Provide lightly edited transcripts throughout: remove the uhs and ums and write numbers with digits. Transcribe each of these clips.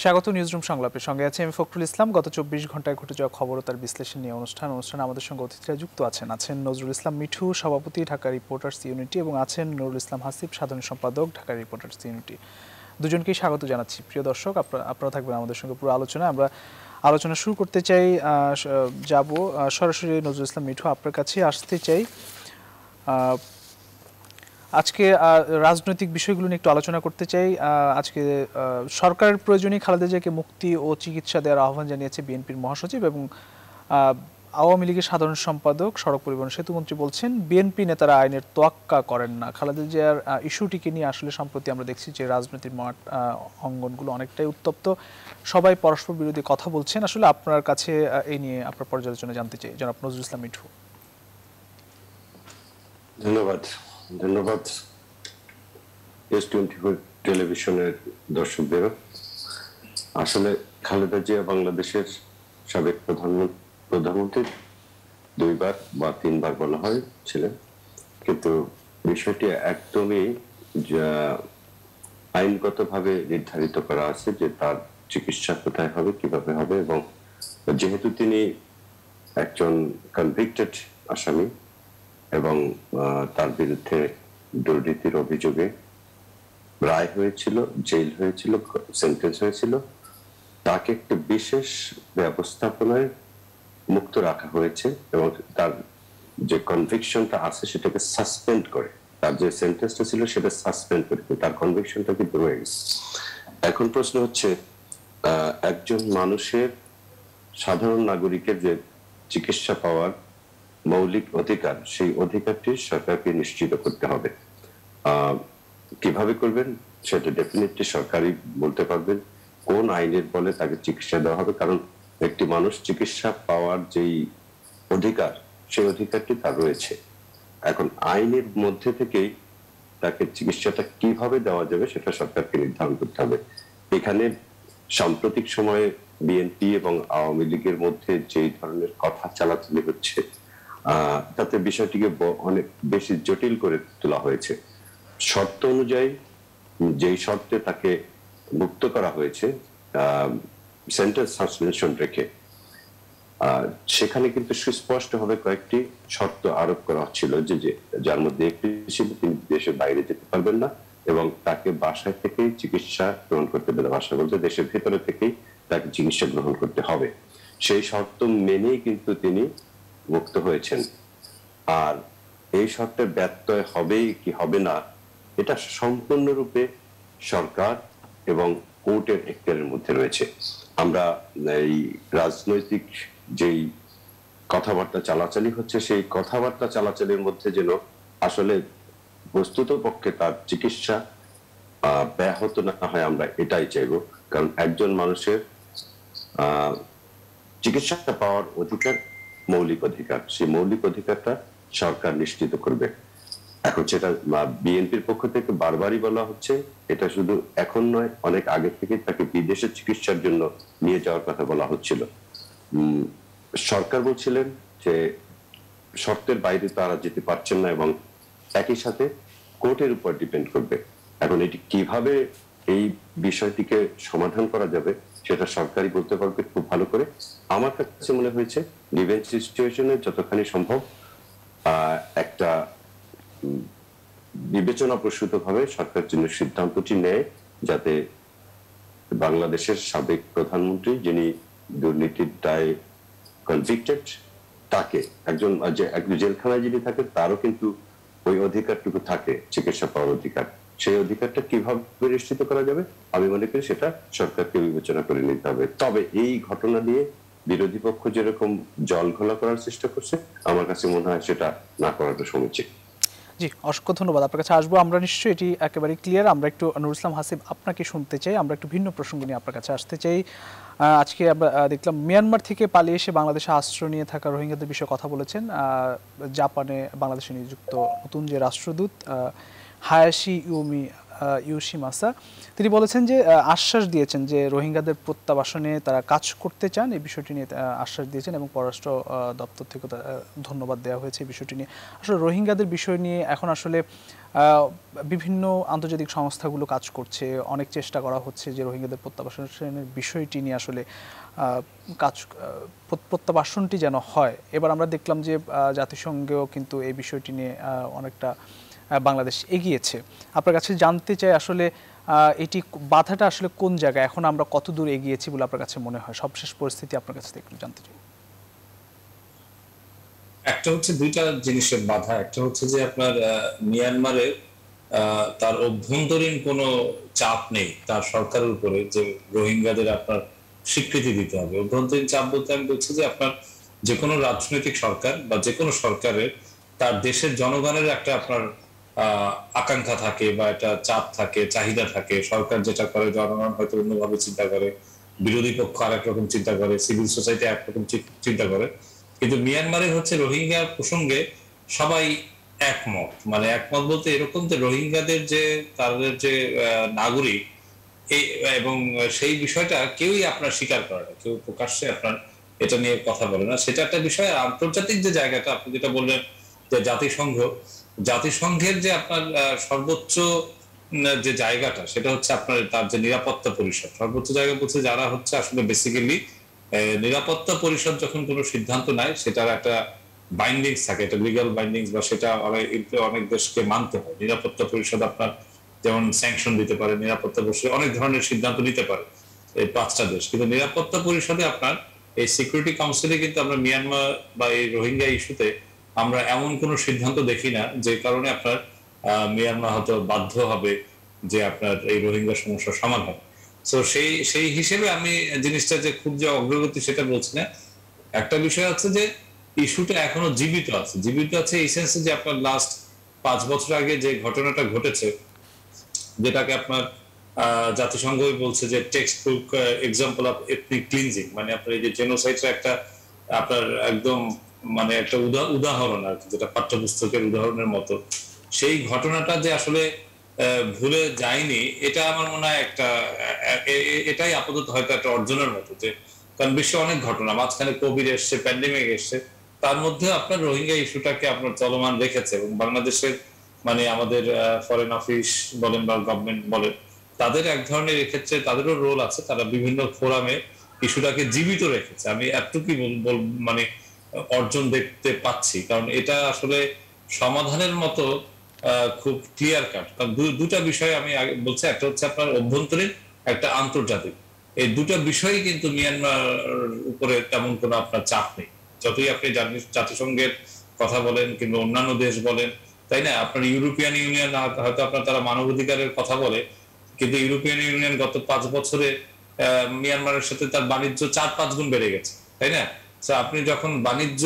স্বাগত নিউজরুম সংলাপের সঙ্গে আছে আমি ফখরুল ইসলাম। গত ২৪ ঘন্টায় ঘটে যাওয়া খবর ও তার বিশ্লেষণ নিয়ে অনুষ্ঠানে আমাদের সঙ্গে অতিথিরা যুক্ত আছেন নজরুল ইসলাম মিঠু, সভাপতি ঢাকা রিপোর্টার্স ইউনিটি, এবং আছেন নুরুল ইসলাম হাসিব, সাধারণ সম্পাদক ঢাকা রিপোর্টার্স ইউনিটি। দুজনকেই স্বাগত জানাচ্ছি। প্রিয় দর্শক, আপনারা থাকবেন আমাদের সঙ্গে পুরো আলোচনা। আমরা আলোচনা শুরু করতে চাই, যাব সরাসরি নজরুল ইসলাম মিঠু আপনার কাছে আসতে চাই। আজকে রাজনৈতিক বিষয়গুলো নিয়ে একটু আলোচনা করতে চাই। আজকে সরকারের প্রয়োজনীয় খালেদা জিয়াকে মুক্তি ও চিকিৎসা দেওয়ার আহ্বান জানিয়েছে বিএনপির মহাসচিব, এবং আওয়ামী লীগের সাধারণ সম্পাদক সড়ক পরিবহন সেতুমন্ত্রী বলছেন বিএনপি নেতারা আইনের তোয়াক্কা করেন না। খালেদা জিয়ার ইস্যুটিকে নিয়ে আসলে সম্প্রতি আমরা দেখছি যে রাজনীতির মাঠ অঙ্গনগুলো অনেকটাই উত্তপ্ত, সবাই পরস্পর বিরোধী কথা বলছেন। আসলে আপনার কাছে এই নিয়ে আপনার পর্যালোচনা জানতে চাই জনাব নজরুল ইসলাম মিঠু। ধন্যবাদ S24 টেলিভিশনের দর্শকদের। আসলে খালেদা জিয়া বাংলাদেশের সাবেক প্রধানমন্ত্রী, 2 বার বা 3 বার বলা হয় ছিলেন, কিন্তু বিষয়টি একদমই আইনগতভাবে নির্ধারিত করা আছে যে তার চিকিৎসা কোথায় হবে, কিভাবে হবে, এবং যেহেতু তিনি একজন কনভিক্টেড আসামি এবং তার বিরুদ্ধে দুর্নীতির অভিযোগে রায় হয়েছিল, জেল হয়েছিল, সেন্টেন্স হয়েছিল, তাকে একটি বিশেষ ব্যবস্থাপনায় মুক্ত রাখা হয়েছে এবং তার যে কনভিকশনটা আছে সেটাকে সাসপেন্ড করে, তার যে সেন্টেন্সটা ছিল সেটা সাসপেন্ড করে, তার কনভিকশনটা কিন্তু রয়ে গেছে। এখন প্রশ্ন হচ্ছে, একজন মানুষের, সাধারণ নাগরিকের যে চিকিৎসা পাওয়ার মৌলিক অধিকার, সেই অধিকারটি সরকারকে নিশ্চিত করতে হবে। কিভাবে করবেন সেটা ডেফিনেটলি সরকারই বলতে পারবেন, কোন আইনের বলে তাকে চিকিৎসা দেওয়া হবে। কারণ একটি মানুষ চিকিৎসা পাওয়ার যেই অধিকার, সেই অধিকারটি তার রয়েছে। এখন আইনের মধ্যে থেকেই তাকে চিকিৎসাটা কিভাবে দেওয়া যাবে সেটা সরকারকে নির্ধারণ করতে হবে। এখানে সাম্প্রতিক সময়ে বিএনপি এবং আওয়ামী লীগের মধ্যে যেই ধরনের কথা চালাচালি হচ্ছে, তাতে বিষয়টিকে অনেক বেশি জটিল করে তোলা হয়েছে। শর্ত অনুযায়ী যেই শর্তে তাকে মুক্ত করা হয়েছে, সেন্টেন্স সাসপেনশন রেখে, সেখানে কিন্তু সুস্পষ্টভাবে কয়েকটি শর্ত আরোপ করা হচ্ছিল, যে যার মধ্যে একটি ছিল তিনি দেশের বাইরে যেতে পারবেন না এবং তাকে বাসায় থেকেই চিকিৎসা গ্রহণ করতে হবে। বাসা বলতে দেশের ভেতরে থেকেই তাকে চিকিৎসা গ্রহণ করতে হবে। সেই শর্ত মেনেই কিন্তু তিনি মুক্ত হয়েছেন। আর এই শর্তের ব্যত্যয় হবে কি হবে না, এটা সম্পূর্ণরূপে সরকার এবং কোর্টের এখতিয়ারের মধ্যে রয়েছে। আমরা এই রাজনৈতিক যেই কথাবার্তা চালাচালি হচ্ছে, সেই কথাবার্তা চালাচালির মধ্যে যেন আসলে বস্তুত পক্ষে তার চিকিৎসা ব্যাহত না হয়, আমরা এটাই চাইব। কারণ একজন মানুষের চিকিৎসা পাওয়ার অধিকার মৌলিক অধিকার, সেই মৌলিক অধিকারটা সরকার নিশ্চিত করবে। এখন সেটা বিএনপির পক্ষ থেকে বারবারই বলা হচ্ছে, এটা শুধু এখন নয়, অনেক আগে থেকে তাকে বিদেশে চিকিৎসার জন্য নিয়ে যাওয়ার কথা বলা হচ্ছিল। সরকার বলছিলেন যে শর্তের বাইরে তারা যেতে পারছেন না এবং একই সাথে কোর্টের উপর ডিপেন্ড করবে। এখন এটি কিভাবে এই বিষয়টিকে সমাধান করা যাবে সেটা সরকারই বলতে পারবে খুব ভালো করে। আমার কাছে মনে হয়েছে ডিফেন্স সিচুয়েশনে যতখানি সম্ভব একটা বিবেচনা প্রসূত ভাবে সরকার জন্য সিদ্ধান্তটি নেয়, যাতে বাংলাদেশের সাবেক প্রধানমন্ত্রী, যিনি দুর্নীতির দায়ে কনভিক্টেড, তাকে একজন জেলখানায় যিনি থাকে তারও কিন্তু ওই অধিকারটুকু থাকে, চিকিৎসা পাওয়ার অধিকার। সেই অধিকারটা কিভাবে নিশ্চিত করা যাবে আমি মনে করি সেটা সরকারকে বিবেচনা করে নিতে হবে। তবে এই ঘটনা নিয়ে বিরোধী পক্ষ যেরকম জল ঘোলা করার চেষ্টা করছে, আমার কাছে মনে হয় সেটা না করাটা সমীচীন। জি, অসংখ্য ধন্যবাদ। আপনার কাছে আসবো আমরা, নিশ্চয়ই এটি একেবারে ক্লিয়ার। আমরা একটু নুরুল ইসলাম হাসিব আপনাকে শুনতে চাই, আমরা একটু ভিন্ন প্রসঙ্গ নিয়ে আপনার কাছে আসতে চাই। আজকে আমরা দেখলাম মিয়ানমার থেকে পালিয়ে এসে বাংলাদেশে আশ্রয় নিয়ে থাকা রোহিঙ্গাদের বিষয়ে কথা বলেছেন জাপানে বাংলাদেশে নিযুক্ত নতুন যে রাষ্ট্রদূত হায়াশি ইউমি ইউশিমাসা। তিনি বলেছেন যে আশ্বাস দিয়েছেন যে রোহিঙ্গাদের প্রত্যাবাসনে তারা কাজ করতে চান, এই বিষয়টি নিয়ে আশ্বাস দিয়েছেন এবং পররাষ্ট্র দপ্তর থেকে ধন্যবাদ দেওয়া হয়েছে এই বিষয়টি নিয়ে। আসলে রোহিঙ্গাদের বিষয় নিয়ে এখন আসলে বিভিন্ন আন্তর্জাতিক সংস্থাগুলো কাজ করছে, অনেক চেষ্টা করা হচ্ছে যে রোহিঙ্গাদের প্রত্যাবাসনের বিষয়টি নিয়ে আসলে প্রত্যাবাসনটি যেন হয়। এবার আমরা দেখলাম যে জাতিসংঘেও কিন্তু এই বিষয়টি নিয়ে অনেকটা বাংলাদেশ এগিয়েছে। আপনার কাছে জানতে চাই আসলে এটি বাধাটা আসলে কোন জায়গায়, এখন আমরা কত দূর এগিয়েছি বলে আপনার কাছে মনে হয়? সবশেষ পরিস্থিতি আপনার কাছে একটু জানতে চাই। একটা হচ্ছে দুইটা জিনিসের বাধা। একটা হচ্ছে যে আপনার মিয়ানমারের তার অভ্যন্তরীণ কোনো চাপ নেই তার সরকারের উপরে যে রোহিঙ্গাদের আপনার স্বীকৃতি দিতে হবে। অভ্যন্তরীণ চাপ বলতে আমি বলছি যে আপনার যে কোনো রাজনৈতিক সরকার বা যে কোনো সরকারের তার দেশের জনগণের একটা আপনার আকাঙ্ক্ষা থাকে বা একটা চাপ থাকে, চাহিদা থাকে। সরকার যেটা করে জনগণ হয়তো অন্যভাবে চিন্তা করে, বিরোধী পক্ষ আরেক রকম চিন্তা করে, সিভিল সোসাইটি একরকম চিন্তা করে। কিন্তু মিয়ানমারের হচ্ছে রোহিঙ্গা প্রসঙ্গে সবাই একমত। মানে একমত বলতে এরকম যে রোহিঙ্গাদের যে তাদের যে নাগরিক এবং সেই বিষয়টা কেউই আপনার স্বীকার করে না, কেউ প্রকাশ্যে আপনার এটা নিয়ে কথা বলে না। সেটা একটা বিষয়। আন্তর্জাতিক যে জায়গাটা আপনি যেটা বললেন যে জাতিসংঘের যে আপনার সর্বোচ্চ যে জায়গাটা সেটা হচ্ছে আপনার তার যে নিরাপত্তা পরিষদ, সর্বোচ্চ জায়গা বলছে যারা হচ্ছে আসলে বেসিক্যালি নিরাপত্তা পরিষদ যখন কোনো সিদ্ধান্ত নেয় সেটার একটা বাইন্ডিংস থাকে, একটা লিগ্যাল বাইন্ডিংস, বা সেটা অনেক দেশকে মানতে হয়। নিরাপত্তা পরিষদ আপনার যেমন স্যাংশন দিতে পারে, নিরাপত্তা পরিষদ অনেক ধরনের সিদ্ধান্ত নিতে পারে এই 5টা দেশ। কিন্তু নিরাপত্তা পরিষদে আপনার এই সিকিউরিটি কাউন্সিলে কিন্তু আমরা মিয়ানমার বা এই রোহিঙ্গা ইস্যুতে আমরা এমন কোনো সিদ্ধান্ত দেখি না যে কারণে আপনার মিয়ানমার হয়তো বাধ্য হবে যে আপনার এই রোহিঙ্গা সমস্যার সমাধান। তো সেই হিসেবে আমি জিনিসটা যে খুব যে অগ্রগতি সেটা বলছি না। একটা বিষয় আছে যে ইস্যুটা এখনো জীবিত আছে এই সেন্সে যে আপনার লাস্ট 5 বছর আগে যে ঘটনাটা ঘটেছে, যেটাকে আপনার জাতিসংঘই বলছে যে text book example of ethnic cleansing, মানে আপনার এই যে জেনোসাইডের একটা আপনার একদম মানে একটা উদাহরণ আর কি, যেটা পাঠ্যপুস্তকের উদাহরণের মতো। সেই ঘটনাটা যে আসলে ভুলে যায়নি, এটা আমার মনে হয় একটা এটাই আপাতত হয়তো একটা অর্জনের মতো। যে কারণ বিশ্বে অনেক ঘটনা, মাঝখানে কোভিড এসছে, প্যান্ডেমিক এসছে, তার মধ্যে আপনার রোহিঙ্গা ইস্যুটাকে আপনার চলমান রেখেছে। এবং বাংলাদেশের মানে আমাদের ফরেন অফিস বলেন বা গভর্নমেন্ট বলেন, তাদের এক ধরনের এক্ষেত্রে তাদেরও রোল আছে। তারা বিভিন্ন ফোরামে ইস্যুটাকে জীবিত রেখেছে। আমি এতটুকু মানে অর্জন দেখতে পাচ্ছি, কারণ এটা আসলে সমাধানের মতো খুব ক্লিয়ার কাট। কারণ দুটা বিষয় আমি আগে বলছি, একটা হচ্ছে আপনার অভ্যন্তরীণ, একটা আন্তর্জাতিক। এই দুটা বিষয়ই কিন্তু মিয়ানমার উপরে তেমন কোনো আপনার চাপ নেই। যতই আপনি জাতিসংঘের কথা বলেন কিংবা অন্যান্য দেশ বলেন, তাই না, আপনার ইউরোপিয়ান ইউনিয়ন হয়তো আপনার তারা মানবাধিকারের কথা বলে, কিন্তু ইউরোপিয়ান ইউনিয়ন গত 5 বছরে মিয়ানমারের সাথে তার বাণিজ্য 4-5 গুণ বেড়ে গেছে, তাই না? আপনি যখন বাণিজ্য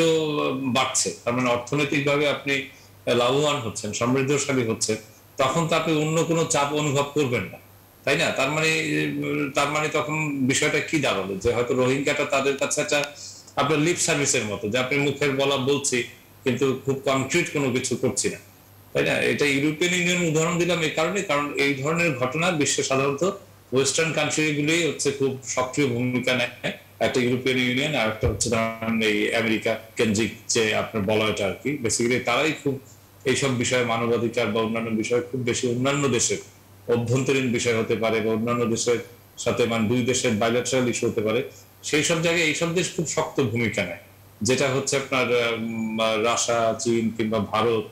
বাড়ছে, তার মানে অর্থনৈতিকভাবে আপনি লাভবান হচ্ছেন, সমৃদ্ধশালী হচ্ছে, তখন তো আপনি অন্য কোনো চাপ অনুভব করবেন না, তাই না? তার মানে তখন বিষয়টা কি দাঁড়ালো, যে হয়তো রোহিঙ্গাটা তাদের কাছে একটা আপনার লিপ সার্ভিসের মতো, যে আপনি মুখের বলা বলছি কিন্তু খুব কনক্রিট কোনো কিছু করছি না, তাই না? এটা ইউরোপিয়ান ইউনিয়ন উদাহরণ দিলাম এই কারণে, কারণ এই ধরনের ঘটনা বিশ্বে সাধারণত ওয়েস্টার্ন কান্ট্রিগুলি হচ্ছে খুব সক্রিয় ভূমিকা নেয়। একটা ইউরোপিয়ান ইউনিয়ন আর একটা হচ্ছে ধরেন এই আমেরিকা কেন্দ্রিক যে আপনার বলয়টা আর কি, বেসিক্যালি তারাই খুব এইসব বিষয়ে মানবাধিকার বা অন্যান্য বিষয়ে খুব বেশি অন্যান্য দেশের অভ্যন্তরীণ বিষয় হতে পারে বা অন্যান্য দেশের সাথে মানে দুই দেশের বাইলেটারাল ইস্যু হতে পারে, সেই সব জায়গায় এইসব দেশ খুব শক্ত ভূমিকা নেয়। যেটা হচ্ছে আপনার রাশিয়া, চীন কিংবা ভারত,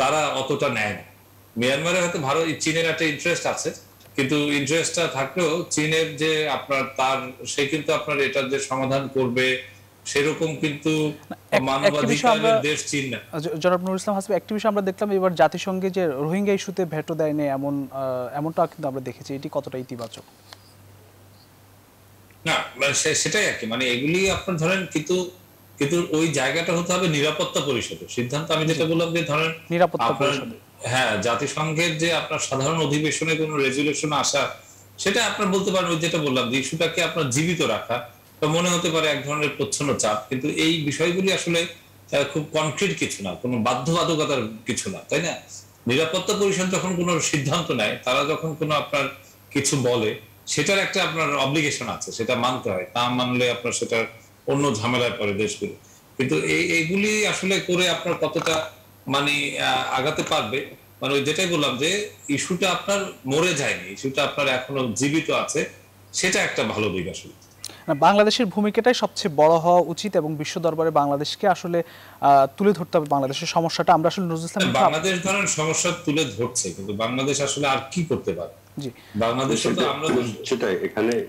তারা অতটা নেয় না। মিয়ানমারে হয়তো ভারত চীনের একটা ইন্টারেস্ট আছে, কিন্তু ইন্টারেস্টটা থাকলেও চীনের যে আপনার সে কিন্তু আপনার এটার যে সমাধান করবে সেরকম কিন্তু মানবাধিকারের দেশ চীন না। জনাব নুরুল ইসলাম হাসিব, একটি বিষয় আমরা দেখলাম এবার জাতিসংঘে যে রোহিঙ্গা ইস্যুতে ভেটো দেয়নি এমনটা কিন্তু আমরা দেখেছি, এটি কতটা ইতিবাচক? না সেটাই আর কি, মানে এগুলি আপনার ধরেন কিন্তু ওই জায়গাটা হতে হবে নিরাপত্তা পরিষদের সিদ্ধান্ত। আমি যেটা বললাম যে ধরেন নিরাপত্তা পরিষদ, হ্যাঁ, জাতিসংঘের যে আপনার সাধারণ অধিবেশনে কোনো রেজুলেশন আসা, সেটা আপনার বলতে পারেন ওই যেটা বললাম যে ইস্যুটাকে আপনার জীবিত রাখা, তো মনে হতে পারে এক ধরনের প্রচ্ছন্ন চাপ, কিন্তু এই বিষয়গুলি আসলে খুব কনক্রিট কিছু না, কোনো বাধ্যবাধকতার কিছু না, তাই না? নিরাপত্তা পরিষদ যখন কোনো সিদ্ধান্ত নেয়, তারা যখন কোনো আপনার কিছু বলে, সেটার একটা আপনার অব্লিগেশন আছে, সেটা মানতে হয়। তা মানলে আপনার সেটা অন্য ঝামেলায় পড়ে দেশগুলো। কিন্তু এইগুলি আসলে করে আপনার কতটা মানে আগাতে পারবে, মানে ওই যেটাই বললাম যে ইস্যুটা আপনার মরে যায়নি, ইস্যুটা আপনার এখনো জীবিত আছে, সেটা একটা ভালো দিক আসলে। বাংলাদেশের ভূমিকাটাই সবচেয়ে বড় হওয়া উচিত এবং বিশ্ব দরবারে বাংলাদেশকে আসলে তুলে ধরতে হবে বাংলাদেশের সমস্যাটা। আমরা আসলে নজরুল ইসলাম বাংলাদেশ ধরেন সমস্যা তুলে ধরছে, কিন্তু বাংলাদেশ আসলে আর কি করতে পারে? জি, বাংলাদেশে তো আমরা সেটাই।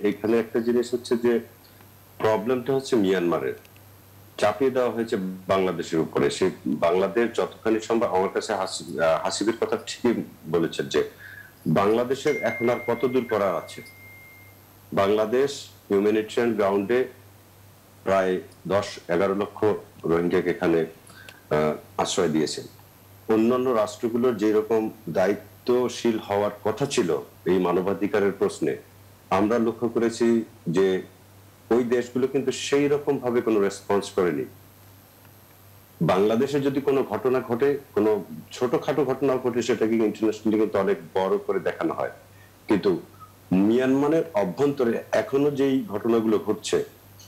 এখানে একটা জিনিস হচ্ছে যে প্রবলেমটা হচ্ছে মিয়ানমারের চাপিয়ে দেওয়া হয়েছে বাংলাদেশের উপরে। সে বাংলাদেশ যতখানি সম্ভব, আমার কাছে হাসিবের কথা ঠিকই বলেছেন যে বাংলাদেশের এখন আর কত দূর করার আছে। বাংলাদেশ হিউম্যানিটেরিয়ান গ্রাউন্ডে প্রায় 10-11 লক্ষ রোহিঙ্গাকে এখানে আশ্রয় দিয়েছেন। অন্যান্য রাষ্ট্রগুলোর যেরকম দায়িত্বশীল হওয়ার কথা ছিল এই মানবাধিকারের প্রশ্নে, আমরা লক্ষ্য করেছি যে ওই দেশগুলো কিন্তু সেই রকম ভাবে কোনো রেসপন্স করেনি। বাংলাদেশে যদি কোনো ঘটনা ঘটে, কোনো ছোটখাটো ঘটনা ঘটে, সেটাকে ইন্টারন্যাশনালি কিন্তু অনেক বড় করে দেখানো হয়। কিন্তু মিয়ানমারের অভ্যন্তরে এখনো যেই ঘটনাগুলো ঘটছে,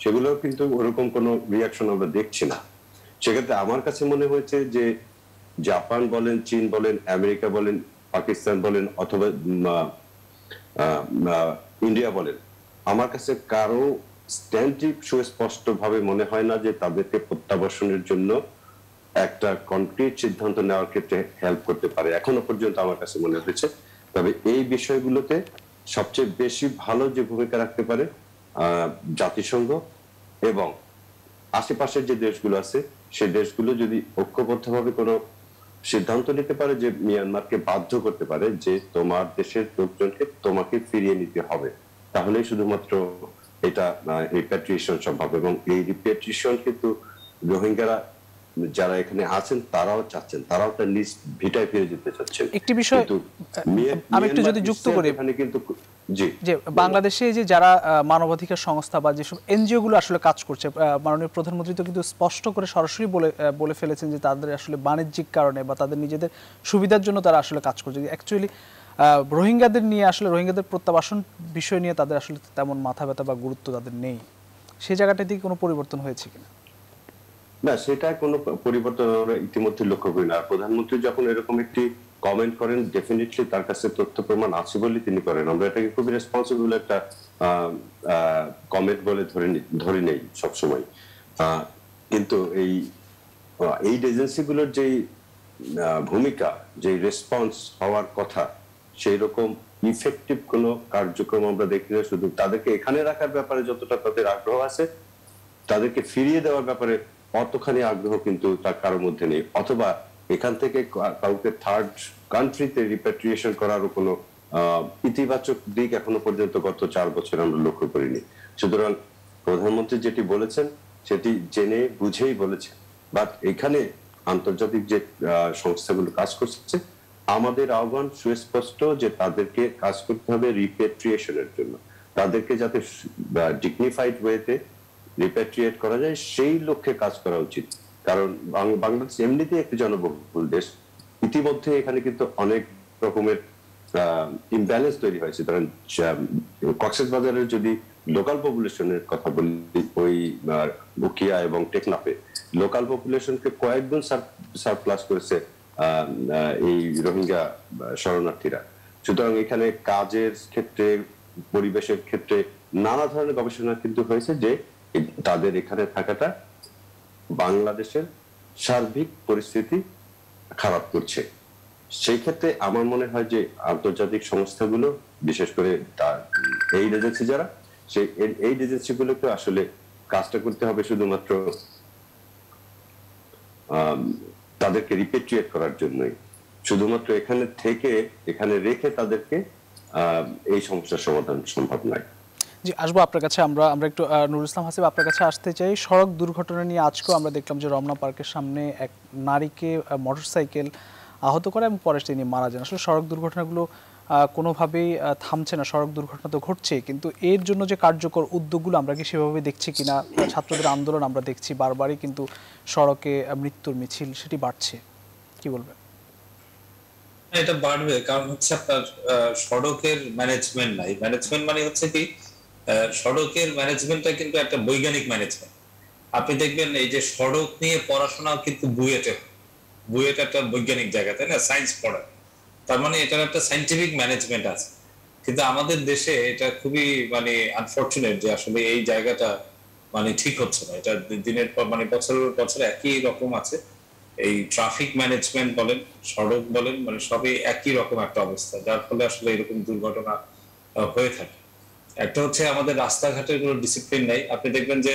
সেগুলো কিন্তু ওরকম কোনো রিয়াকশন আমরা দেখছি না। সেক্ষেত্রে আমার কাছে মনে হয়েছে যে জাপান বলেন, চীন বলেন, আমেরিকা বলেন, পাকিস্তান বলেন, অথবা ইন্ডিয়া বলেন, আমার কাছে কারো স্ট্যান্ডটি সুস্পষ্ট ভাবে মনে হয় না যে তাদেরকে প্রত্যাবাসনের জন্য একটা কনক্রিট সিদ্ধান্ত নেওয়ার ক্ষেত্রে হেল্প করতে পারে এখনো পর্যন্ত আমার কাছে মনে হয়েছে। তবে এই বিষয়গুলোতে সবচেয়ে বেশি ভালো যে ভূমিকা রাখতে পারে জাতিসংঘ এবং আশেপাশের যে দেশগুলো আছে, সেই দেশগুলো যদি ঐক্যবদ্ধভাবে কোনো সিদ্ধান্ত নিতে পারে, যে মিয়ানমারকে বাধ্য করতে পারে যে তোমার দেশের লোকজনকে তোমাকে ফিরিয়ে নিতে হবে, তাহলেই শুধুমাত্র এটা রিপ্যাট্রিয়েশন সম্ভব। এবং এই রিপ্যাট্রিয়েশন কিন্তু রোহিঙ্গারা যারা এখানে আছেন তারাও চাচ্ছেন, তারাও তার নিজ ভিটায় ফিরে যেতে চাচ্ছেন। একটি বিষয় আমি একটু যদি যুক্ত করি, এখানে কিন্তু যে বাংলাদেশে যে যারা মানবাধিকার সংস্থা বা যেসব এনজিও গুলো আসলে কাজ করছে, মাননীয় প্রধানমন্ত্রী তো কিন্তু স্পষ্ট করে সরাসরি বলে ফেলেছেন যে তাদের আসলে বাণিজ্যিক কারণে বা তাদের নিজেদের সুবিধার জন্য তারা আসলে কাজ করছে। অ্যাকচুয়ালি রোহিঙ্গাদের নিয়ে আসলে রোহিঙ্গাদের প্রত্যাবাসন বিষয় নিয়ে তাদের আসলে তেমন মাথা ব্যথা বা গুরুত্ব তাদের নেই। সেই জায়গাটা থেকে কোনো পরিবর্তন হয়েছে কিনা? না, সেটা কোনো পরিবর্তন আমরা ইতিমধ্যে লক্ষ্য করি না। প্রধানমন্ত্রী যখন এরকম একটি কমেন্ট করেন, ডেফিনেটলি তার কাছে তথ্য প্রমাণ আছে বলে তিনি করেন। আমরা এটাকে খুবই রেসপন্সিবল একটা কমেন্ট বলে ধরে নেই সবসময়। কিন্তু এই এজেন্সিগুলোর যেই ভূমিকা, যে রেসপন্স হওয়ার কথা, সেই রকম ইফেক্টিভ কোনো কার্যক্রম আমরা দেখি না। শুধু তাদেরকে এখানে রাখার ব্যাপারে যতটা তাদের আগ্রহ আছে, তাদেরকে ফিরিয়ে দেওয়ার ব্যাপারে অতখানি আগ্রহ কিন্তু তার কারোর মধ্যে নেই। অথবা এখান থেকে কাউকে থার্ড কান্ট্রিতে রিপ্যাট্রিয়েশন করারও কোনো ইতিবাচক দিক এখনো পর্যন্ত গত 4 বছর আমরা লক্ষ্য করিনি। সুতরাং প্রধানমন্ত্রী যেটি বলেছেন সেটি জেনে বুঝেই বলেছেন। বাট এখানে আন্তর্জাতিক যে সংস্থাগুলো কাজ করছে, আমাদের আহ্বান সুস্পষ্ট যে তাদেরকে কাজ করতে হবে রিপ্যাট্রিয়েশনের জন্য, তাদেরকে যাতে ডিগনিফাইড ওয়েতে রিপ্যাট্রিয়েট করা যায় সেই লক্ষ্যে কাজ করা উচিত। কারণ বাংলাদেশ এমনিতেই একটি জনবহুল দেশ, ইতিমধ্যে এখানে কিন্তু অনেক রকমের ইমব্যালেন্স তৈরি হয়েছে। ধরেন কক্সবাজারের যদি লোকাল পপুলেশনের কথা বলি, ওই বুকিয়া এবং টেকনাফে লোকাল পপুলেশনকে কয়েকগুণ সারপ্লাস করেছে এই রোহিঙ্গা শরণার্থীরা। সুতরাং এখানে কাজের ক্ষেত্রে, পরিবেশের ক্ষেত্রে নানা ধরনের গবেষণা কিন্তু হয়েছে যে তাদের এখানে থাকাটা বাংলাদেশের সার্বিক পরিস্থিতি খারাপ করছে। সেই ক্ষেত্রে আমার মনে হয় যে আন্তর্জাতিক সংস্থাগুলো, বিশেষ করে এই এজেন্সি যারা, সেই এই এজেন্সিগুলোকে আসলে কাজটা করতে হবে শুধুমাত্র তাদেরকে রিপ্যাট্রিয়েট করার জন্যই। শুধুমাত্র এখানে থেকে, এখানে রেখে তাদেরকে এই সমস্যার সমাধান সম্ভব নয়। জি, আসবো আপনার কাছে। আমরা একটু নুরুল ইসলাম হাসিব আপনার কাছে আসতে চাই। সড়ক দুর্ঘটনা নিয়ে আজকেও আমরা দেখলাম যে রমনা পার্কের সামনে এক নারীকে মোটরসাইকেল আহত করে এবং পরে তিনি মারা যান। আসলে সড়ক দুর্ঘটনাগুলো কোনোভাবেই থামছে না, সড়ক দুর্ঘটনা তো ঘটছে, কিন্তু এর জন্য যে কার্যকর উদ্যোগগুলো আমরা কি সেভাবে দেখছি কিনা? ছাত্রদের আন্দোলন আমরা দেখছি, বারবারই কিন্তু সড়কে মৃত্যুর মিছিল সেটি বাড়ছে, কি বলবেন? এটা বাড়বে, কারণ হচ্ছে আপনার সড়কের ম্যানেজমেন্ট নাই। ম্যানেজমেন্ট মানে হচ্ছে কি, সড়কের ম্যানেজমেন্টটা কিন্তু একটা বৈজ্ঞানিক ম্যানেজমেন্ট। আপনি দেখবেন এই যে সড়ক নিয়ে পড়াশোনাও কিন্তু বুয়েটে, বুয়েট একটা বৈজ্ঞানিক জায়গা, তাই না, সায়েন্স পড়া, তার মানে এটার একটা সায়েন্টিফিক ম্যানেজমেন্ট আছে। কিন্তু আমাদের দেশে এটা খুবই মানে আনফরচুনেট যে আসলে এই জায়গাটা মানে ঠিক হচ্ছে না। এটা দিনের পর মানে বছরের বছর একই রকম আছে। এই ট্রাফিক ম্যানেজমেন্ট বলেন, সড়ক বলেন, মানে সবই একই রকম একটা অবস্থা, যার ফলে আসলে এরকম দুর্ঘটনা হয়ে থাকে। একটা হচ্ছে আমাদের রাস্তাঘাটের কোনো ডিসিপ্লিন নাই। আপনি দেখবেন যে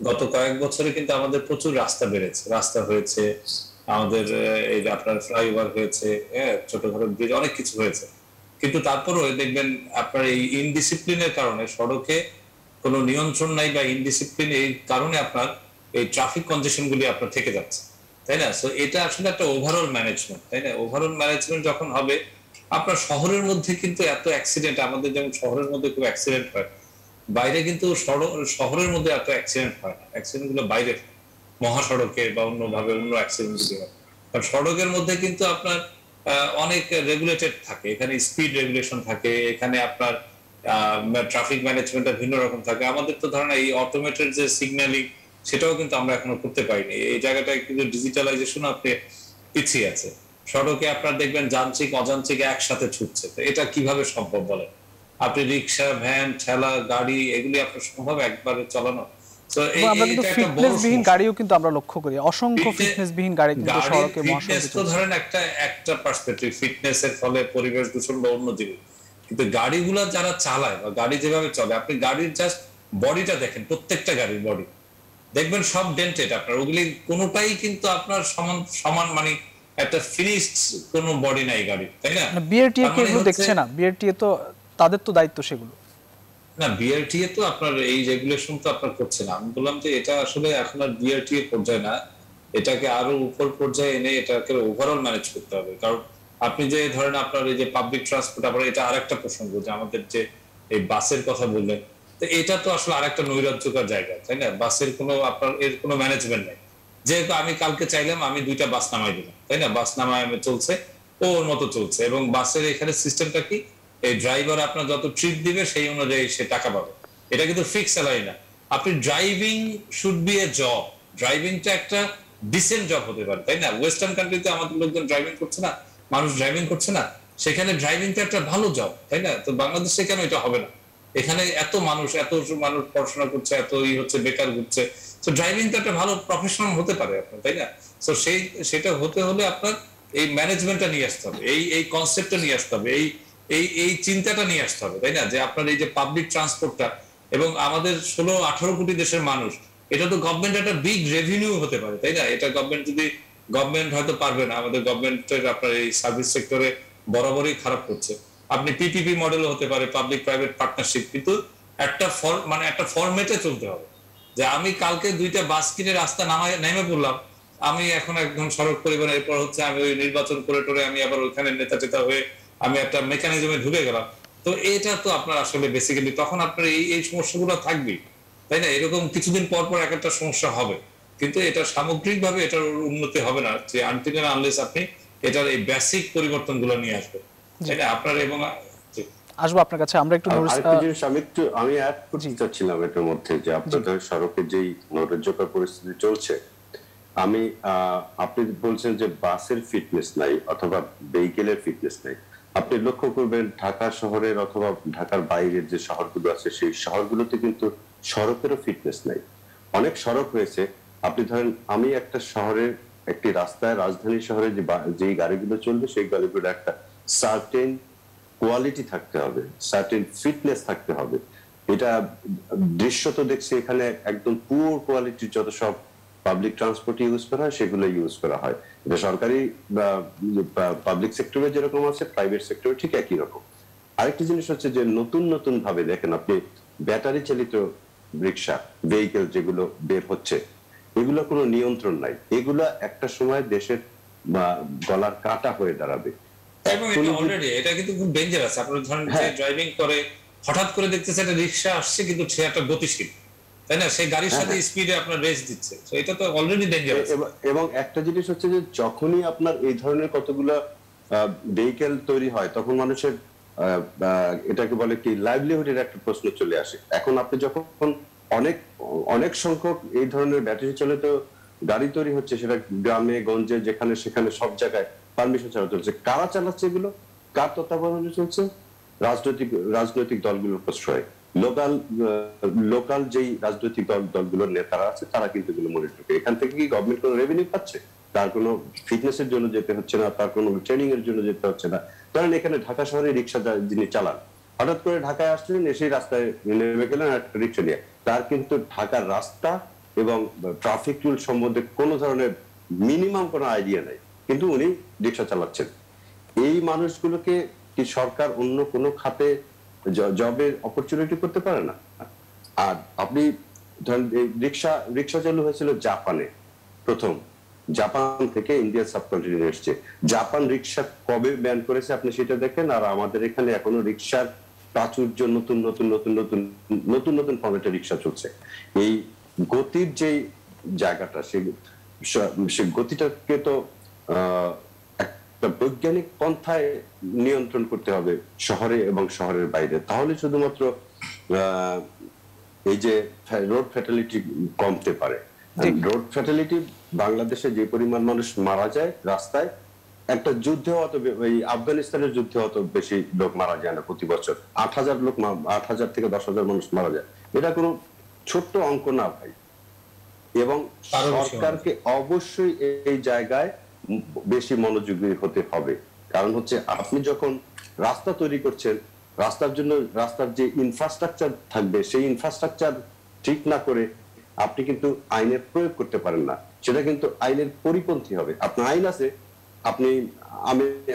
গত কয়েক বছরে কিন্তু আমাদের প্রচুর রাস্তা বেড়েছে, রাস্তা হয়েছে আমাদের, এই যে আপনার ফ্লাইওভার হয়েছে, হ্যাঁ, ছোটখাটো ব্রিজ, অনেক কিছু হয়েছে। কিন্তু তারপরেও দেখবেন আপনার এই ইনডিসিপ্লিনের কারণে সড়কে কোনো নিয়ন্ত্রণ নাই, বা ইনডিসিপ্লিন এই কারণে আপনার এই ট্রাফিক কনজেশন গুলি আপনার থেকে যাচ্ছে, তাই না? সো এটা আসলে একটা ওভারঅল ম্যানেজমেন্ট, তাই না? ওভারঅল ম্যানেজমেন্ট যখন হবে, আপনার শহরের মধ্যে কিন্তু এত অ্যাক্সিডেন্ট, আমাদের যেমন শহরের মধ্যে খুব অ্যাক্সিডেন্ট হয়, বাইরে কিন্তু শহরের মধ্যে এত অ্যাক্সিডেন্ট হয় না। অ্যাক্সিডেন্ট গুলো বাইরে মহাসড়কে বা অন্যভাবে অন্য অ্যাক্সিডেন্ট গুলি হয়। কারণ সড়কের মধ্যে কিন্তু আপনার অনেক রেগুলেটেড থাকে, এখানে স্পিড রেগুলেশন থাকে, এখানে আপনার ট্রাফিক ম্যানেজমেন্টটা ভিন্ন রকম থাকে। আমাদের তো ধরেন এই অটোমেটেড যে সিগন্যালিং, সেটাও কিন্তু আমরা এখনো করতে পারিনি। এই জায়গাটায় কিন্তু ডিজিটালাইজেশন আপনি পিছিয়ে আছে। সড়কে আপনার দেখবেন যান্ত্রিক অযান্ত্রিক একসাথে ছুটছে, তো এটা কিভাবে সম্ভব বলেন? আপনি রিক্সা, ভ্যান, ঠেলা গাড়ি, এগুলি আপনার সম্ভব একবারে চালানো? তো এবং আমরা কিন্তু এটা একটা বড় ফিটনেসবিহীন সমস্যা। গাড়িও কিন্তু আমরা লক্ষ্য করি, অসংখ্য ফিটনেসবিহীন গাড়ি কিন্তু সড়কে ফিটনেস মহাসড়কে তো চলছে। ধরেন একটা একটা পার্সপেক্টিভ, ফিটনেসের ফলে পরিবেশ দূষণ বা অন্য জিনিস, কিন্তু গাড়িগুলা যারা চালায় বা গাড়ি যেভাবে চলে, আপনি গাড়ির জাস্ট বডিটা দেখেন, প্রত্যেকটা গাড়ির বডি দেখবেন সব ডেন্টেড আপনার, ওগুলি কোনোটাই কিন্তু আপনার সমান সমান মানে একটা ফিনিশড কোনো বডি নাই গাড়ি, তাই না? বিআরটিএ তার কে মানে এগুলো হচ্ছে, দেখছে না, বিআরটিএ তো তাদের তো দায়িত্ব সেগুলো। না, বিআরটিএ তো আপনার এই রেগুলেশন তো আপনার করছে না। আমি বললাম যে এটা আসলে এখন আর বিআরটিএ পর্যায়ে না, এটাকে আরো উপর পর্যায়ে এনে এটাকে ওভারঅল ম্যানেজ করতে হবে। কারণ আপনি যে ধরেন আপনার এই যে পাবলিক ট্রান্সপোর্ট, আবার এটা আরেকটা প্রসঙ্গ যে আমাদের যে এই বাসের কথা বললেন, তো এটা তো আসলে আরেকটা নৈরাজ্যকর জায়গা, তাই না? বাসের কোনো আপনার এর কোনো ম্যানেজমেন্ট নেই। যেহেতু আমি কালকে চাইলাম আমি 2টা বাস নামাই দিলাম, তাই না? বাস নামায় আমি চলছে, ও ওর মতো চলছে। এবং বাসের এখানে সিস্টেমটা কি, এই ড্রাইভার আপনার যত ট্রিপ দিবে সেই অনুযায়ী সে টাকা পাবে। এটা কিন্তু ফিক্স স্যালারি না। আপনি driving should be a job, ড্রাইভিংটা একটা ডিসেন্ট জব হতে পারে, তাই না? ওয়েস্টার্ন কান্ট্রিতে আমাদের লোকজন ড্রাইভিং করছে না, মানুষ ড্রাইভিং করছে না, সেখানে ড্রাইভিংটা একটা ভালো জব, তাই না? তো বাংলাদেশে কেন এটা হবে না? এখানে এত মানুষ পড়াশোনা করছে, এত হচ্ছে বেকার ঘুরছে, তো ড্রাইভিংটা একটা ভালো প্রফেশনাল হতে পারে আপনার, তাই না? তো সেটা হতে হলে আপনার এই ম্যানেজমেন্টটা নিয়ে আসতে হবে, এই কনসেপ্টটা নিয়ে আসতে হবে, এই চিন্তাটা নিয়ে আসতে হবে, তাই না? যে আপনার এই যে পাবলিক ট্রান্সপোর্টটা, এবং আমাদের 16-18 কোটি দেশের মানুষ, এটা তো গভর্নমেন্ট একটা বিগ রেভিনিউ হতে পারে, তাই না? এটা গভর্নমেন্ট হয়তো পারবে না, আমাদের গভর্নমেন্টের আপনার এই সার্ভিস সেক্টরে বরাবরই খারাপ করছে। আপনি পিপিপি মডেলও হতে পারে, পাবলিক প্রাইভেট পার্টনারশিপ, কিন্তু একটা ফরম্যাটে চলতে হবে। যে আমি কালকে 2টা বাস কিনে রাস্তা নেমে পড়লাম, আমি এখন একদম সড়ক পরিবহন, এরপর হচ্ছে আমি ওই নির্বাচন করে টোরে আমি আবার ওইখানে নেতা টেতা হয়ে আমি একটা মেকানিজমে ঢুকে গেলাম। তো এটা তো আপনার আসলে বেসিক্যালি তখন আপনার এই সমস্যাগুলো থাকবেই, তাই না? এরকম কিছুদিন পর পর এক একটা সমস্যা হবে, কিন্তু এটা সামগ্রিকভাবে এটার উন্নতি হবে না যে আনটিল এন্ড আনলেস আপনি এটার এই বেসিক পরিবর্তনগুলো নিয়ে আসবেন, তাই না? আপনার এবং আসবো আপনার কাছে, আমরা একটু আরেকটা জিনিস আমি অ্যাড করতে চাচ্ছিলাম এটার মধ্যে, যে আপনাদের সড়কের যেই নৈরাজ্যকর পরিস্থিতি চলছে, আপনি বলছেন যে বাসের ফিটনেস নাই অথবা ভেহিকেলের ফিটনেস নাই। আপনি লক্ষ্য করবেন ঢাকা শহরের অথবা ঢাকার বাইরের যে শহরগুলো আছে সেই শহরগুলোতে কিন্তু সড়কেরও ফিটনেস নাই। অনেক সড়ক হয়েছে, আপনি ধরেন আমি একটা শহরের একটি রাস্তায়, রাজধানী শহরে যে গাড়িগুলো চলবে সেই গাড়িগুলো একটা সার্টেন কোয়ালিটি থাকতে হবে, সার্টেন ফিটনেস থাকতে হবে। এটা দৃশ্য তো দেখছি এখানে একদম পুয়ার কোয়ালিটির যত সব পাবলিক ট্রান্সপোর্ট ইউজ করা হয় সেগুলো ইউজ করা হয়। এটা সরকারি বা পাবলিক সেক্টরে যেরকম আছে, প্রাইভেট সেক্টরে ঠিক একই রকম। আরেকটি জিনিস হচ্ছে যে নতুন নতুন ভাবে দেখেন আপনি ব্যাটারি চালিত রিক্সা, ভেহিকেল যেগুলো বের হচ্ছে, এগুলো কোনো নিয়ন্ত্রণ নাই। এগুলা একটা সময় দেশের গলার কাটা হয়ে দাঁড়াবে। এবং এটা অলরেডি এটা কিন্তু খুব ডেঞ্জারাস। আপনার ধরেন যে ড্রাইভিং করে হঠাৎ করে দেখতেছে একটা রিক্সা আসছে, কিন্তু সে একটা গতিশীল, তাই না? সেই গাড়ির সাথে স্পিডে আপনার রেস দিচ্ছে, তো এটা তো অলরেডি ডেঞ্জারাস। এবং একটা জিনিস হচ্ছে যে যখনই আপনার এই ধরনের কতগুলো ভেহিকেল তৈরি হয় তখন মানুষের এটাকে বলে কি লাইভলিহুডের একটা প্রশ্ন চলে আসে। এখন আপনি যখন অনেক অনেক সংখ্যক এই ধরনের ব্যাটারি চালিত গাড়ি তৈরি হচ্ছে, সেটা গ্রামে গঞ্জে যেখানে সেখানে সব জায়গায় পারমিশন ছাড়া চলছে। কারা চালাচ্ছে এগুলো? কার তত্ত্বাবধানে চলছে? রাজনৈতিক দলগুলোর প্রশ্রয়। লোকাল যেই রাজনৈতিক দলগুলোর নেতারা আছে তারা কিন্তু এগুলো মনিটর করে। এখান থেকে কি গভর্নমেন্ট কোনো রেভিনিউ পাচ্ছে? তার কোনো ফিটনেসের জন্য যেতে হচ্ছে না, তার কোনো ট্রেনিং এর জন্য যেতে হচ্ছে না। কারণ এখানে ঢাকা শহরে রিক্সা যিনি চালান, হঠাৎ করে ঢাকায় আসলেন, এসেই রাস্তায় নেমে গেলেন একটা রিক্সা নিয়ে, তার কিন্তু ঢাকার রাস্তা এবং ট্রাফিক রুল সম্বন্ধে কোনো ধরনের মিনিমাম কোনো আইডিয়া নাই, কিন্তু উনি রিক্সা চালাচ্ছেন। এই মানুষগুলোকে কি সরকার অন্য কোনো খাতে জবের অপরচুনিটি করতে পারে না? আর আপনি ধরেন রিক্সা চালু হয়েছিল জাপানে প্রথম, জাপান থেকে ইন্ডিয়া সাবকন্টিনেন্টে এসছে। জাপান রিক্সা কবে ব্যান করেছে আপনি সেটা দেখেন। আর আমাদের এখানে এখনো রিক্সার প্রাচুর্য, নতুন নতুন নতুন নতুন নতুন নতুন ফরম্যাটের রিক্সা চলছে। এই গতির যে জায়গাটা, সে গতিটাকে তো একটা বৈজ্ঞানিক পন্থায় নিয়ন্ত্রণ করতে হবে শহরে এবং শহরের বাইরে। তাহলে শুধুমাত্র এই যে রোড ফ্যাটালিটি কমতে পারে। রোড ফ্যাটালিটি বাংলাদেশে যে পরিমাণ মানুষ মারা যায় রাস্তায়, একটা যুদ্ধে অত, এই আফগানিস্তানের যুদ্ধে অত বেশি লোক মারা যায় না প্রতি বছর। 8,000 লোক, 8,000 থেকে 10,000 মানুষ মারা যায়। এটা কোনো ছোট্ট অঙ্ক না ভাই। এবং সরকারকে অবশ্যই এই জায়গায় বেশি মনোযোগী হতে হবে। কারণ হচ্ছে আপনি যখন রাস্তা তৈরি করছেন, রাস্তার জন্য রাস্তার যে ইনফ্রাস্ট্রাকচার থাকবে, সেই ইনফ্রাস্ট্রাকচার ঠিক না করে আপনি কিন্তু আইনের প্রয়োগ করতে পারেন না। সেটা কিন্তু আইনের পরিপন্থী হবে। আপনার আইন আছে,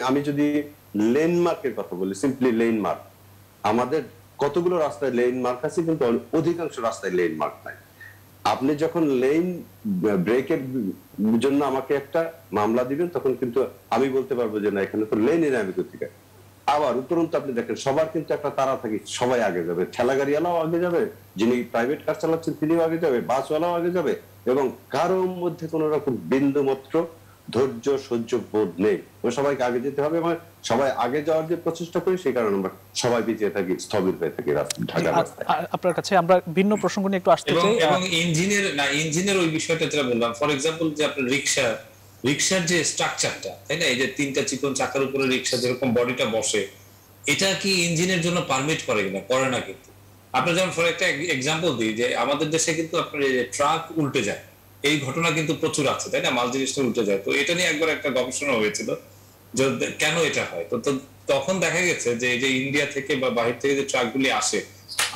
আমি যদি লেন্ডমার্কের কথা বলি, সিম্পলি লেন্ডমার্ক, আমাদের কতগুলো রাস্তায় লেন্ডমার্ক আছে, কিন্তু অধিকাংশ রাস্তায় লেন্ডমার্ক নাই। আপনি যখন লেন ব্রেকের জন্য আমাকে একটা মামলা দিবেন, তখন কিন্তু আমি বলতে পারবো যে না, এখানে তো লেনই না, আমি কোথেকে। আবার উপরন্তু আপনি দেখেন সবার কিন্তু একটা তারা থাকে, সবাই আগে যাবে, ঠেলা গাড়িওয়ালাও আগে যাবে, যিনি প্রাইভেট কার চালাচ্ছেন তিনিও আগে যাবে, বাসওয়ালাও আগে যাবে, এবং কারোর মধ্যে কোন রকম বিন্দু মাত্র ধৈর্য সহ্য বোধ নেই। সবাইকে আগে যেতে হবে, মানে সবাই আগে যাওয়ার যে প্রচেষ্টা করি, সেই কারণে আমরা সবাই পিছিয়ে থাকি, স্থবির হয়ে থাকি ঢাকার রাস্তায়। আপনার কাছে আমরা ভিন্ন প্রসঙ্গ নিয়ে একটু আসতে চাই। এবং ইঞ্জিনের ওই বিষয়টা যেটা বললাম, ফর এক্সাম্পল যে আপনার রিক্সার যে স্ট্রাকচারটা, তাই না, এই যে 3টা চিকন চাকার উপরে রিক্সা যেরকম বডিটা বসে, এটা কি ইঞ্জিনের জন্য পারমিট করে কিনা? করে না। কিন্তু আপনার যেমন ফর একটা এক্সাম্পল দিই, যে আমাদের দেশে কিন্তু আপনার ট্রাক উল্টে যায়, এই ঘটনা কিন্তু প্রচুর আছে, তাই না, মাল জিনিসটা উল্টে যায়। তো এটা নিয়ে একবার একটা গবেষণা হয়েছিল যে কেন এটা হয়। তো তখন দেখা গেছে যে এই যে ইন্ডিয়া থেকে বা বাহির থেকে যে ট্রাকগুলি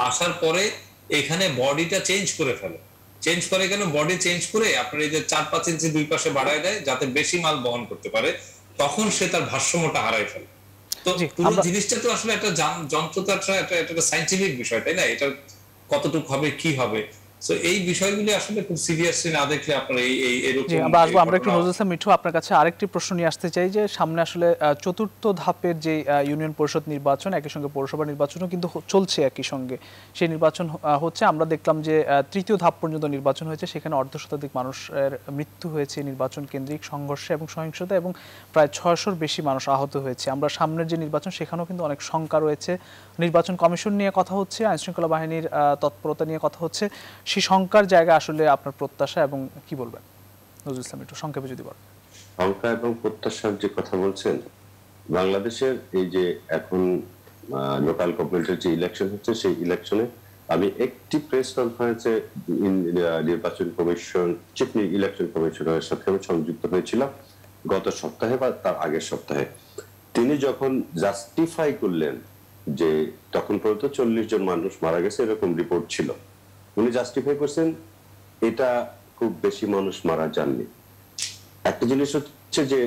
আসার পরে এখানে বডিটা চেঞ্জ করে ফেলে। চেঞ্জ করে কেন? বডি চেঞ্জ করে আপনার এই যে 4-5 ইঞ্চি দুই পাশে বাড়ায় দেয়, যাতে বেশি মাল বহন করতে পারে। তখন সে তার ভারসাম্যটা হারায় ফেলে। তো পুরো জিনিসটা তো আসলে একটা যন্ত্রটা একটা সায়েন্টিফিক বিষয়, তাই না? এটা কতটুকু হবে, কি হবে, সো এই বিষয়গুলি আসলে খুব সিরিয়াসলি না দেখলে আপনার এরকম। আমরা আসবো, আমরা একটু নজরুল ইসলাম মিঠু আপনার কাছে আরেকটি প্রশ্ন নিয়ে আসতে চাই, যে সামনে আসলে চতুর্থ ধাপের যে ইউনিয়ন পরিষদ নির্বাচন, একই সঙ্গে পৌরসভা নির্বাচনও কিন্তু চলছে একই সঙ্গে। সেই নির্বাচন হচ্ছে, আমরা দেখলাম যে তৃতীয় ধাপ পর্যন্ত নির্বাচন হয়েছে, সেখানে অর্ধশতাধিক মানুষের মৃত্যু হয়েছে নির্বাচন কেন্দ্রিক সংঘর্ষে এবং সহিংসতা, এবং প্রায় 600-র বেশি মানুষ আহত হয়েছে। আমরা সামনের যে নির্বাচন, সেখানেও কিন্তু অনেক শঙ্কা রয়েছে। নির্বাচন কমিশন নিয়ে কথা হচ্ছে, আইনশৃঙ্খলা বাহিনীর তৎপরতা নিয়ে কথা হচ্ছে। সেই শঙ্কার জায়গা আসলে আপনার প্রত্যাশা এবং কি বলবেন নজরুল ইসলাম একটু সংক্ষেপে যদি বলেন। শঙ্কা এবং প্রত্যাশার যে কথা বলছেন, বাংলাদেশের এই যে এখন লোকাল গভর্নমেন্টের যে ইলেকশন হচ্ছে, সেই ইলেকশনে আমি একটি প্রেস কনফারেন্সে নির্বাচন কমিশন, চিফ ইলেকশন কমিশনারের সাথে আমি সংযুক্ত হয়েছিলাম গত সপ্তাহে বা তার আগের সপ্তাহে। তিনি যখন জাস্টিফাই করলেন যে তখন পর্যন্ত 40 জন মানুষ মারা গেছে এরকম রিপোর্ট ছিল, উনি জাস্টিফাই করছেন এটা খুব বেশি মানুষ মারা যাননি। একটা জিনিস হচ্ছে যে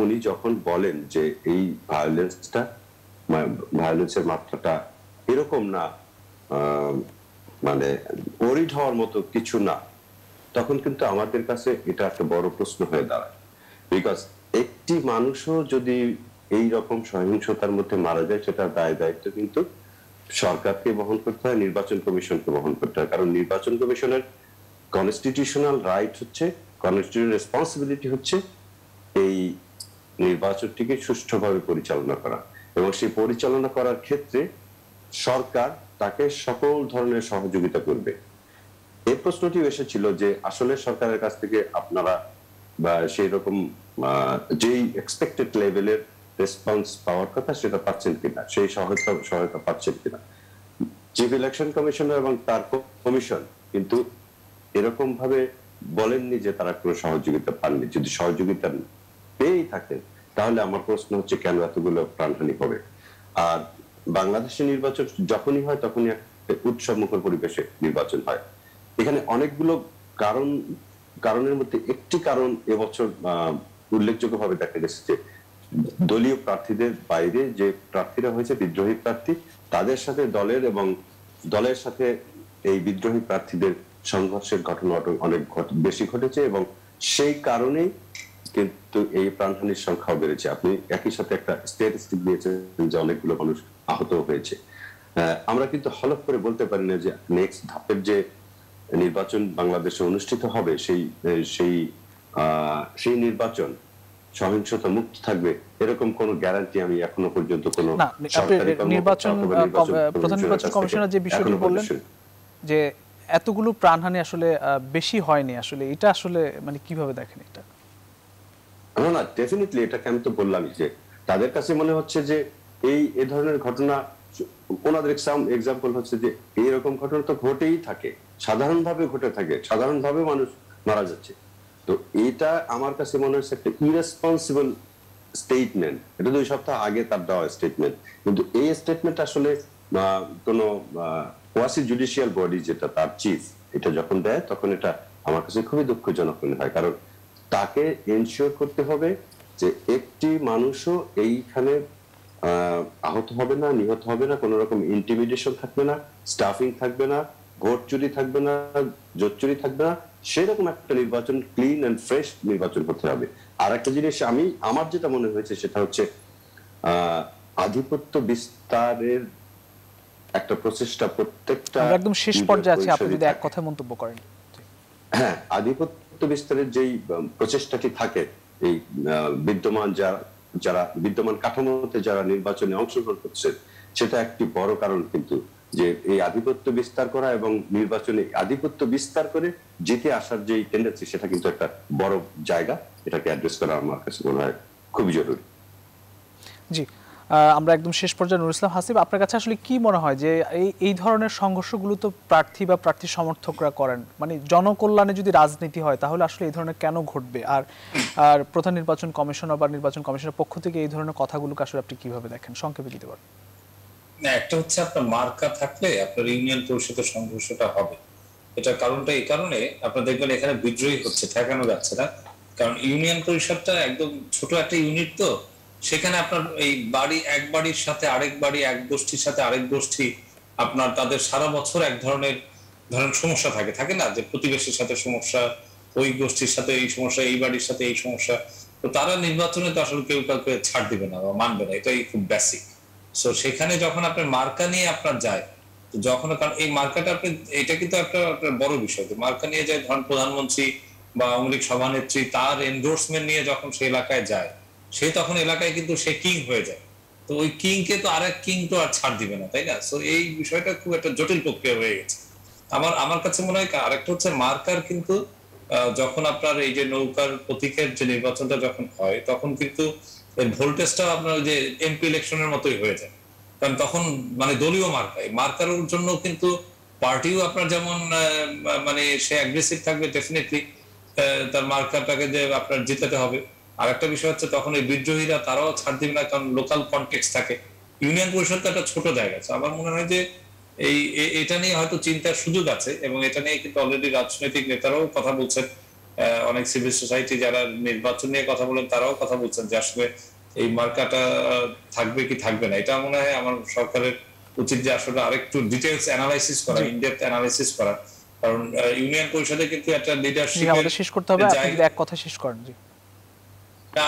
উনি যখন বলেন যে এই ভায়োলেন্সের মাত্রাটা এরকম না, মানে ওরিড হওয়ার মতো কিছু না, তখন কিন্তু আমাদের কাছে এটা একটা বড় প্রশ্ন হয়ে দাঁড়ায়। বিকজ একটি মানুষও যদি এই রকম সহিংসতার মধ্যে মারা যায়, সেটা দায়িত্ব কিন্তু সরকারকে বহন করতে হয়, নির্বাচন কমিশনকে বহন করতে হয়। কারণ নির্বাচন কমিশনের কনস্টিটিউশনাল রাইট হচ্ছে, কনস্টিটিউশনাল রেসপন্সিবিলিটি হচ্ছে এই নির্বাচনটিকে সুষ্ঠুভাবে পরিচালনা করা, এবং সেই পরিচালনা করার ক্ষেত্রে সরকার তাকে সকল ধরনের সহযোগিতা করবে। এই প্রশ্নটি এসেছিল যে আসলে সরকারের কাছ থেকে আপনারা বা সেই রকম যেই এক্সপেক্টেড লেভেলের রেসপন্স পাওয়ার কথা সেটা পাচ্ছেন কিনা, সেই সহায়তা পাচ্ছেন কিনা। চিফ ইলেকশন কমিশনার এবং তার কমিশন কিন্তু এরকম ভাবে বলেননি যে তারা কোনো সহযোগিতা পাননি। যদি সহযোগিতা পেয়েই থাকেন তাহলে আমার প্রশ্ন হচ্ছে কেন এতগুলো প্রাণহানি হবে। আর বাংলাদেশের নির্বাচন যখনই হয় তখনই একটা উৎসবমুখর পরিবেশে নির্বাচন হয়। এখানে অনেকগুলো কারণের মধ্যে একটি কারণ এবছর উল্লেখযোগ্যভাবে দেখা গেছে যে দলীয় প্রার্থীদের বাইরে যে প্রার্থীরা হয়েছে বিদ্রোহী প্রার্থী, তাদের সাথে দলের সাথে এই বিদ্রোহী প্রার্থীদের সংঘর্ষের ঘটনা অনেক বেশি ঘটেছে, এবং সেই কারণেই কিন্তু এই প্রাণহানির সংখ্যাও বেড়েছে। আপনি একই সাথে একটা স্ট্যাটিস্টিক দিয়েছেন যে অনেকগুলো মানুষ আহত হয়েছে। আমরা কিন্তু হলফ করে বলতে পারি না যে নেক্সট ধাপের যে নির্বাচন বাংলাদেশে অনুষ্ঠিত হবে সেই নির্বাচন সহিংসতা মুক্ত থাকবে, এরকম কোন গ্যারান্টি আমি এখনো পর্যন্ত কোনো প্রধান নির্বাচন কমিশনার যে বিষয়টি বললেন যে এতগুলো প্রাণহানি আসলে বেশি হয়নি, আসলে এটা আসলে মানে কিভাবে দেখেন এটা? না, ডেফিনেটলি এটাকে আমি তো বললামই যে তাদের কাছে মনে হচ্ছে যে এই ধরনের ঘটনা, ওনাদের এক্সাম্পল হচ্ছে যে এইরকম ঘটনা তো ঘটেই থাকে, সাধারণভাবে ঘটে থাকে, সাধারণভাবে মানুষ মারা যাচ্ছে। তো এটা আমার কাছে মনে হচ্ছে একটা ইরেসপন্সিবল স্টেটমেন্ট। এটা 2 সপ্তাহ আগে তার দেওয়া স্টেটমেন্ট, কিন্তু এই স্টেটমেন্ট আসলে কোন কোয়াসি জুডিশিয়াল বডি যেটা তার চিফ এটা যখন দেয় তখন এটা আমার কাছে খুবই দুঃখজনক মনে হয়। কারণ তাকে এনশিওর করতে হবে যে একটি মানুষও এইখানে আহত হবে না, নিহত হবে না, কোন রকম ইন্টিমিডেশন থাকবে না, স্টাফিং থাকবে না, ভোট চুরি থাকবে না, জোট চুরি থাকবে না, সেরকম একটা নির্বাচন, ক্লিন এন্ড ফ্রেশ নির্বাচন করতে হবে। আর একটা জিনিস আমার যেটা মনে হয়েছে সেটা হচ্ছে আধিপত্য বিস্তারের একটা প্রচেষ্টা প্রত্যেকটা একদম শেষ পর্যায়ে আছে, আপনি যদি এক কথা মন্তব্য করেন। হ্যাঁ, আধিপত্য বিস্তারের যেই প্রচেষ্টাটি থাকে এই বিদ্যমান কাঠামোতে যারা নির্বাচনে অংশগ্রহণ করছে, সেটা একটি বড় কারণ কিন্তু যে এই আধিপত্য বিস্তার করা এবং নির্বাচনে আধিপত্য বিস্তার করে জিতে আসার যে টেন্ডেন্সি, সেটা কিন্তু একটা বড় জায়গা। এটাকে অ্যাড্রেস করা আমার কাছে মনে হয় খুবই জরুরি। জি, আমরা একদম শেষ পর্যায়ে নুরুল ইসলাম হাসিব, আপনার কাছে আসলে কি মনে হয় যে এই ধরনের সংঘর্ষগুলো তো প্রার্থী বা প্রার্থী সমর্থকরা করেন, মানে জনকল্যাণে যদি রাজনীতি হয় তাহলে আসলে এই ধরনের কেন ঘটবে? আর প্রধান নির্বাচন কমিশনার বা নির্বাচন কমিশনের পক্ষ থেকে এই ধরনের কথাগুলোকে আসলে আপনি কিভাবে দেখেন, সংক্ষেপে দিতে পারেন? একটা হচ্ছে আপনার মার্কা থাকলে আপনার ইউনিয়ন পরিষদের সংঘর্ষটা হবে। এটা কারণটা এই কারণে আপনার দেখবেন এখানে বিদ্রোহী হচ্ছে, ঠেকানো যাচ্ছে না। কারণ ইউনিয়ন পরিষদটা একদম ছোট একটা ইউনিট, তো সেখানে আপনার এই এক বাড়ির সাথে আরেক বাড়ি, এক গোষ্ঠীর সাথে আরেক গোষ্ঠী, আপনার তাদের সারা বছর এক ধরনের সমস্যা থাকে না, যে প্রতিবেশীর সাথে সমস্যা, ওই গোষ্ঠীর সাথে এই সমস্যা, এই বাড়ির সাথে এই সমস্যা। তো তারা নির্বাচনে তো আসলে কেউ কাউকে ছাড় দিবে না বা মানবে না, এটাই খুব বেসিক। সো সেখানে যখন আপনার মার্কা নিয়ে আপনার যায়, তো যখন কারণ এই মার্কাটা আপনি, এটা কিন্তু একটা বড় বিষয়, মার্কা নিয়ে যায়, ধরেন প্রধানমন্ত্রী বা আওয়ামী লীগ সভানেত্রী তার এন্ডোর্সমেন্ট নিয়ে যখন সেই এলাকায় যায়, সে তখন এলাকায় কিন্তু সে কিং হয়ে যায়। তো ওই কিং কে তো আরেক কিং তো আর ছাড় দিবে না, তাই না? সো এই বিষয়টা খুব একটা জটিল প্রক্রিয়া হয়ে গেছে। আমার কাছে মনে হয় আরেকটা হচ্ছে মার্কার কিন্তু যখন আপনার এই যে নৌকার প্রতীকের যে নির্বাচনটা যখন হয়, তখন কিন্তু ভোল্টেজটা আপনার যে এমপি ইলেকশনের মতোই হয়ে যায়। কারণ তখন মানে দলীয় মার্কার জন্য কিন্তু পার্টিও আপনার যেমন মানে সে অ্যাগ্রেসিভ থাকবে ডেফিনেটলি, তার মার্কারটাকে যে আপনার জিতাতে হবে। আর একটা বিষয় হচ্ছে তখন এই বিদ্রোহীরা তারাও ছাড় দিবে না, কারণ লোকাল কনটেক্সট থাকে। ইউনিয়ন পরিষদ একটা ছোট জায়গা। আমার মনে হয় যে এটা নিয়ে হয়তো চিন্তার সুযোগ আছে, এবং এটা নিয়ে কিন্তু অলরেডি রাজনৈতিক নেতারাও কথা বলছেন, অনেক সিভিল সোসাইটি যারা নির্বাচন নিয়ে কথা বলেন তারাও কথা বলছেন যে আসলে এই মার্কাটা থাকবে কি থাকবে না। এটা মনে হয় আমার সরকারের উচিত যে আসলে আরেকটু ডিটেইলস অ্যানালাইসিস করা, ইনডেপথ অ্যানালাইসিস করা। কারণ ইউনিয়ন পরিষদে কিন্তু একটা লিডারশিপ আমাদের শেষ করতে হবে, আপনি যদি এক কথা শেষ করেন। জি,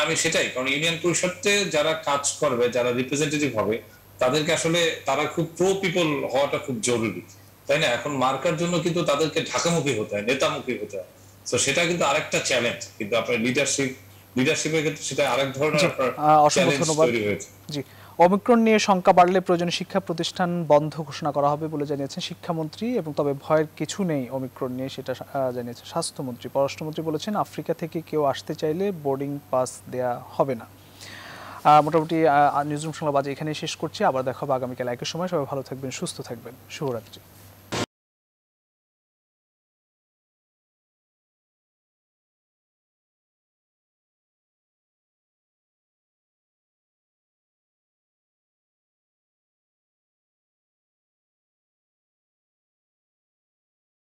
আমি সেটাই, কারণ ইউনিয়ন পরিষদে যারা কাজ করবে, যারা রিপ্রেজেন্টেটিভ হবে, তাদেরকে আসলে তারা খুব প্রো পিপল হওয়াটা খুব জরুরি, তাই না? এখন মার্কার জন্য কিন্তু তাদেরকে ঢাকামুখী হতে হয়, নেতামুখী হতে হয়। তো সেটা কিন্তু আরেকটা চ্যালেঞ্জ। কিন্তু আপনার লিডারশিপ লিডারশিপের ক্ষেত্রে সেটা আরেক ধরনের আপনার অসংখ্য চ্যালেঞ্জ ধন্যবাদ। তৈরি হয়েছে। জি, ওমিক্রন নিয়ে শঙ্কা বাড়লে প্রয়োজনে শিক্ষা প্রতিষ্ঠান বন্ধ ঘোষণা করা হবে বলে জানিয়েছেন শিক্ষামন্ত্রী, এবং তবে ভয়ের কিছু নেই ওমিক্রন নিয়ে, সেটা জানিয়েছেন স্বাস্থ্যমন্ত্রী। পররাষ্ট্রমন্ত্রী বলেছেন আফ্রিকা থেকে কেউ আসতে চাইলে বোর্ডিং পাস দেয়া হবে না। মোটামুটি নিউজরুম সংবাদ এখানেই শেষ করছি। আবার দেখা হবে আগামীকাল একই সময়। সবাই ভালো থাকবেন, সুস্থ থাকবেন। শুভরাত্রি।